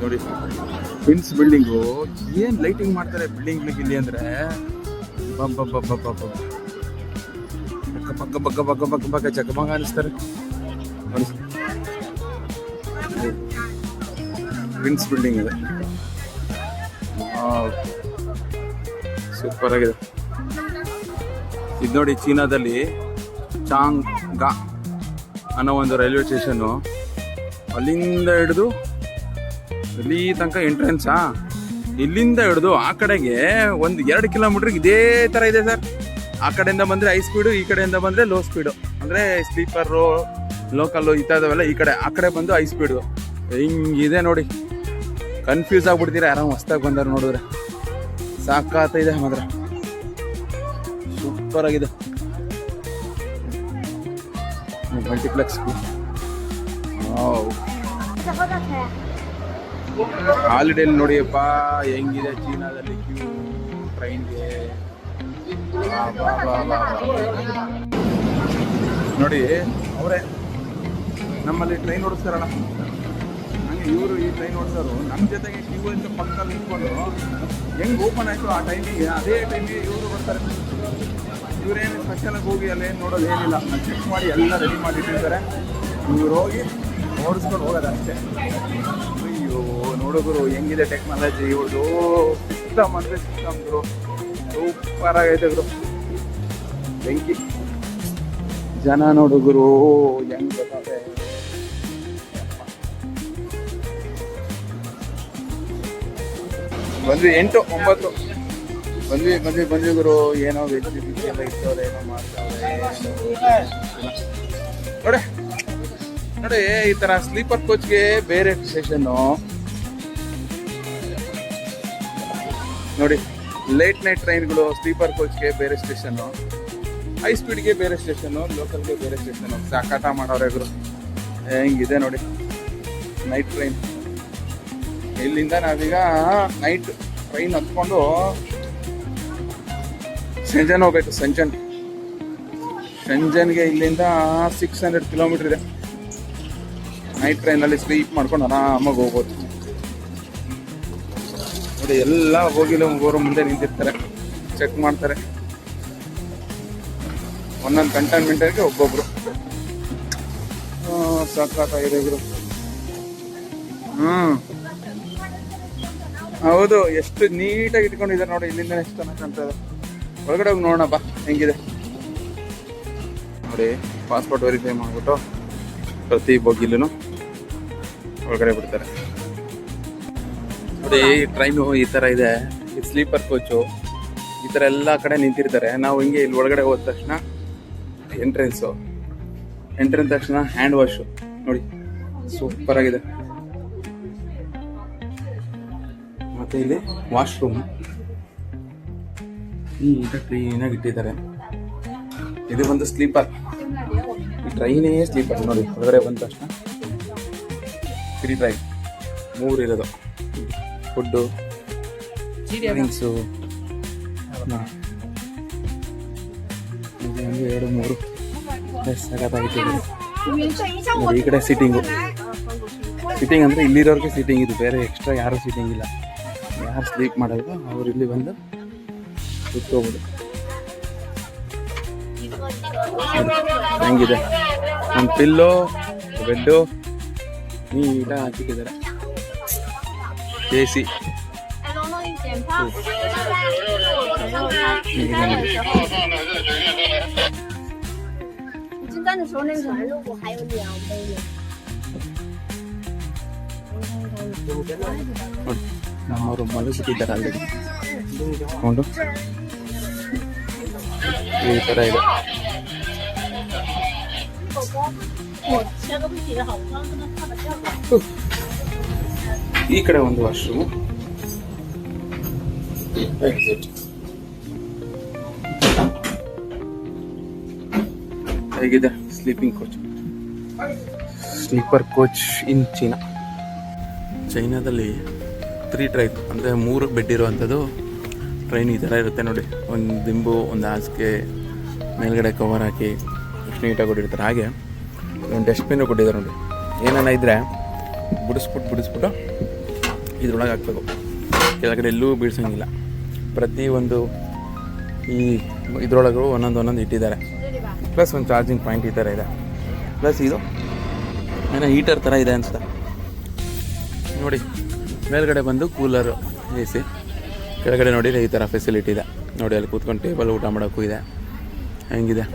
ನೋಡಿ ಕ್ವಿನ್ಸ್ ಬಿಲ್ಡಿಂಗು ಏನ್ ಲೈಟಿಂಗ್ ಮಾಡ್ತಾರೆ ಬಿಲ್ಡಿಂಗ್ ಇಲ್ಲಿ ಅಂದ್ರೆ ಪಕ್ಕ ಪಕ್ಕ ಪಕ್ಕ ಪಕ್ಕ ಪಕ್ಕ ಪಕ್ಕ ಚಕಮಗ ಅನಿಸ್ತಾರೆ. ಕ್ವಿನ್ಸ್ ಬಿಲ್ಡಿಂಗ್ ಇದೆ, ಸೂಪರ್ ಆಗಿದೆ. ಇದು ನೋಡಿ ಚೀನಾದಲ್ಲಿ ಚಾಂಗಾ ಅನ್ನೋ ಒಂದು ರೈಲ್ವೆ ಸ್ಟೇಷನ್ನು, ಅಲ್ಲಿಂದ ಹಿಡಿದು ಇಲ್ಲಿ ತನಕ ಎಂಟ್ರೆನ್ಸಾ, ಇಲ್ಲಿಂದ ಹಿಡಿದು ಆ ಕಡೆಗೆ ಒಂದು 2 ಕಿಲೋಮೀಟರ್ಗೆ ಇದೇ ಥರ ಇದೆ ಸರ್. ಆ ಕಡೆಯಿಂದ ಬಂದರೆ ಹೈ ಸ್ಪೀಡು, ಈ ಕಡೆಯಿಂದ ಬಂದರೆ ಲೋ ಸ್ಪೀಡು, ಅಂದರೆ ಸ್ಲೀಪರು ಲೋಕಲ್ಲು ಈ ಥರದವೆಲ್ಲ ಈ ಕಡೆ, ಆ ಕಡೆ ಬಂದು ಹೈ ಸ್ಪೀಡು. ಹಿಂಗಿದೆ ನೋಡಿ, ಕನ್ಫ್ಯೂಸ್ ಆಗ್ಬಿಡ್ತೀರ ಯಾರೋ ಹೊಸ್ದಾಗಿ ಬಂದಾರ ನೋಡಿದ್ರೆ. ಸಾಕಾಗ್ತಾಯಿದೆ ಮಾತ್ರ, ಸೂಪರ್ ಆಗಿದೆ ಮಲ್ಟಿಪ್ಲೆಕ್ಸ್. ಹಾಲಿಡೇಲಿ ನೋಡಿಯಪ್ಪ ಹೆಂಗಿದೆ ಚೀನಾದಲ್ಲಿ ಕ್ಯೂ ಟ್ರೈನ್ಗೆ. ನೋಡಿ ಅವರೇ ನಮ್ಮಲ್ಲಿ ಟ್ರೈನ್ ಓಡಿಸ್ತಾರಲ್ಲ, ಹಂಗೆ ಇವರು ಈ ಟ್ರೈನ್ ಓಡಿಸೋರು ನಮ್ಮ ಜೊತೆಗೆ ಕ್ಯೂ ಅಂತ ಪಕ್ಕದಲ್ಲಿ ನಿಂತ್ಕೊಂಡು ಹೆಂಗೆ ಓಪನ್ ಆಯಿತು ಆ ಟೈಮಿಗೆ, ಅದೇ ಟೈಮಿಗೆ ಇವರು ಬರ್ತಾರೆ. ಇವರೇನು ಸ್ಪೆಷಲಾಗಿ ಹೋಗಿ ಅಲ್ಲೇನು ನೋಡೋದು ಏನಿಲ್ಲ, ಚೆಕ್ ಮಾಡಿ ಎಲ್ಲ ರೆಡಿ ಮಾಡಿ ಇಟ್ಟಿರ್ತಾರೆ. ಇವ್ರು ಹೋಗಿ ಓಡಿಸ್ಕೊಂಡು ಹೋಗೋದು ಅಷ್ಟೇ. ಅಯ್ಯೋ ನೋಡೋರು ಹೆಂಗಿದೆ ಟೆಕ್ನಾಲಜಿ ಇವ್ರದ್ದು, ಸಿಸ್ಟಮ್ ಅಂದರೆ ಸಿಸ್ಟಮ್ ಗುರು, ಸೂಪರ್ ಆಗೈತೆ ಗುರು. ಬೆಂಕಿ ಜನ ನೋಡುಗರು ಹೆಂಗ್ ಗೊತ್ತಾಗುತ್ತೆ. ಬಂದ್ವಿ 8, 9 ಬಂದ್ವಿ ಗುರು. ಏನೋ ವೆಜ್ ಎಲ್ಲ ಇರ್ತವ್ರೆ, ಏನೋ ಮಾಡ್ತಾವ್ರೆ ನೋಡಿ. ಈ ತರ ಸ್ಲೀಪರ್ ಕೋಚ್ಗೆ ಬೇರೆ ಸ್ಟೇಷನ್ನು ನೋಡಿ, ಲೇಟ್ ನೈಟ್ ಟ್ರೈನ್ಗಳು ಸ್ಲೀಪರ್ ಕೋಚ್ಗೆ ಬೇರೆ ಸ್ಟೇಷನ್ನು, ಹೈ ಸ್ಪೀಡ್ಗೆ ಬೇರೆ ಸ್ಟೇಷನ್ನು, ಲೋಕಲ್ಗೆ ಬೇರೆ ಸ್ಟೇಷನ್ನು. ಸಾಕಾಟ ಮಾಡೋರೆ ಗುರು. ಹೆಂಗಿದೆ ನೋಡಿ ನೈಟ್ ಟ್ರೈನ್. ಇಲ್ಲಿಂದ ನಾವೀಗ ನೈಟ್ ಟ್ರೈನ್ ಹತ್ಕೊಂಡು ಶೆಂಜನ್ ಹೋಗ್ಬೇಕು. ಶೆಂಜನ್ಗೆ ಇಲ್ಲಿಂದ 600 ಕಿಲೋಮೀಟರ್ ಇದೆ. ನೈಟ್ ಟ್ರೈನಲ್ಲಿ ಸ್ಲೀಪ್ ಮಾಡ್ಕೊಂಡು ಆರಾಮಾಗಿ ಹೋಗ್ಬೋದು ನೋಡಿ. ಎಲ್ಲ ಹೋಗಿಲ್ಲ ಮುಂದೆ ನಿಂತಿರ್ತಾರೆ, ಚೆಕ್ ಮಾಡ್ತಾರೆ ಒಂದೊಂದು ಕಂಟೈನ್ಮೆಂಟ್ಗೆ ಒಬ್ಬೊಬ್ರು. ಸಾಕಾಗಿದೆ ಗುರು. ಹೌದು, ಎಷ್ಟು ನೀಟಾಗಿ ಇಟ್ಕೊಂಡಿದ್ದಾರೆ ನೋಡಿ. ಇಲ್ಲಿಂದ ಎಷ್ಟು ಚೆನ್ನಾಗಿ ಕಾಣ್ತದೆ. ಒಳಗಡೆ ಹೋಗಿ ನೋಡೋಣ ಬಾ ಹೆಂಗಿದೆ ನೋಡಿ. ಪಾಸ್ಪೋರ್ಟ್ ವೆರಿಫೈ ಮಾಡಿಬಿಟ್ಟು ಪ್ರತಿ ಬೋಗಿಲೂ ಒಳಗಡೆ ಬಿಡ್ತಾರೆ ನೋಡಿ. ಟ್ರೈನು ಈ ಥರ ಇದೆ, ಈ ಸ್ಲೀಪರ್ ಕೋಚು ಈ ಥರ ಎಲ್ಲ ಕಡೆ ನಿಂತಿರ್ತಾರೆ. ನಾವು ಹಿಂಗೆ ಇಲ್ಲಿ ಒಳಗಡೆ ಹೋದ ತಕ್ಷಣ ಎಂಟ್ರೆನ್ಸ್ ತಕ್ಷಣ ಹ್ಯಾಂಡ್ ವಾಶು ನೋಡಿ, ಸೂಪರ್ ಆಗಿದೆ. ಮತ್ತೆ ಇಲ್ಲಿ ವಾಶ್ರೂಮ್ ಈಗ ಕ್ಲೀನಾಗಿ ಇಟ್ಟಿದ್ದಾರೆ. ಇದು ಬಂದು ಸ್ಲೀಪರ್, ಈ ಟ್ರೈನೇ ಸ್ಲೀಪರ್ ನೋಡಿ. ಹೊರಗಡೆ ಬಂದ ತಕ್ಷಣ ಫ್ರೀ ಟ್ರೈನ್ 3 ಇರೋದು, ಫುಡ್ಡು, ಡ್ರಿಂಕ್ಸು, 2, 3 ಸಗತ್ತಾಗಿಟ್ಟಿದ್ದಾರೆ. ಈ ಕಡೆ ಸೀಟಿಂಗ್ ಅಂದರೆ ಇಲ್ಲಿರೋರಿಗೆ ಸೀಟಿಂಗ್ ಇದು, ಬೇರೆ ಎಕ್ಸ್ಟ್ರಾ ಯಾರು ಸೀಟಿಂಗ್ ಇಲ್ಲ. ಯಾರು ಸ್ಲೀಪ್ ಮಾಡೋದು ಅವ್ರು ಇಲ್ಲಿ ಬಂದು ಕೂತ್ಕೋಬೋದು. ಹೆಂಗಿದೆ ಒಂದು ಪಿಲ್ಲೋ, ಬೆಡ್ಡು ನೀಟಾಗಿ ಹಾಕಿಟ್ಟಿದ್ದಾರೆ. AC ನಮ್ಮವರು ಮಲಗಿಸಿದ್ದಾರೆ ಆಲ್ರೆಡಿ ಕೊಂಡು. ಈ ಥರ ಇದೆ. ಈ ಕಡೆ ಒಂದು ವಾಶ್ರೂಮ್. ಹೇಗಿದೆ ಸ್ಲೀಪಿಂಗ್ ಕೋಚ್? ಸ್ಲೀಪರ್ ಕೋಚ್ ಇನ್ ಚೈನಾದಲ್ಲಿ 3 ಟ್ರೈನ್ ಅಂದರೆ 3 ಬೆಡ್ ಇರುವಂಥದ್ದು ಟ್ರೈನ್ ಈ ಥರ ಇರುತ್ತೆ ನೋಡಿ. ಒಂದು ದಿಂಬು, ಒಂದು ಹಾಸಿಗೆ, ಮೇಲ್ಗಡೆ ಕವರ್ ಹಾಕಿ ಎಷ್ಟು ನೀಟಾಗಿ ಕೊಟ್ಟಿರ್ತಾರೆ. ಹಾಗೆ ಒಂದು ಡಸ್ಟ್ಬಿನ್ನು ಕೊಟ್ಟಿದ್ದಾರೆ ನೋಡಿ. ಏನಾನ ಇದ್ದರೆ ಬಿಡಿಸ್ಬಿಟ್ಟು ಇದ್ರೊಳಗೆ ಹಾಕ್ಬೇಕು. ಕೆಳಗಡೆ ಎಲ್ಲೂ ಬೀಳ್ಸೋಂಗಿಲ್ಲ. ಪ್ರತಿಯೊಂದು ಈ ಇದ್ರೊಳಗೂ ಒಂದೊಂದು ಇಟ್ಟಿದ್ದಾರೆ. ಪ್ಲಸ್ ಒಂದು ಚಾರ್ಜಿಂಗ್ ಪಾಯಿಂಟ್ ಈ ಥರ ಇದೆ. ಪ್ಲಸ್ ಇದು ಏನೋ ಹೀಟರ್ ಥರ ಇದೆ ಅನಿಸ್ತಾ ನೋಡಿ. ಮೇಲ್ಗಡೆ ಬಂದು ಕೂಲರು AC, ಕೆಳಗಡೆ ನೋಡಿ ಈ ಥರ ಫೆಸಿಲಿಟಿ ಇದೆ ನೋಡಿ. ಅಲ್ಲಿ ಕೂತ್ಕೊಂಡು ಟೇಬಲ್ ಊಟ ಮಾಡೋಕ್ಕೂ ಇದೆ. ಹೆಂಗಿದೆ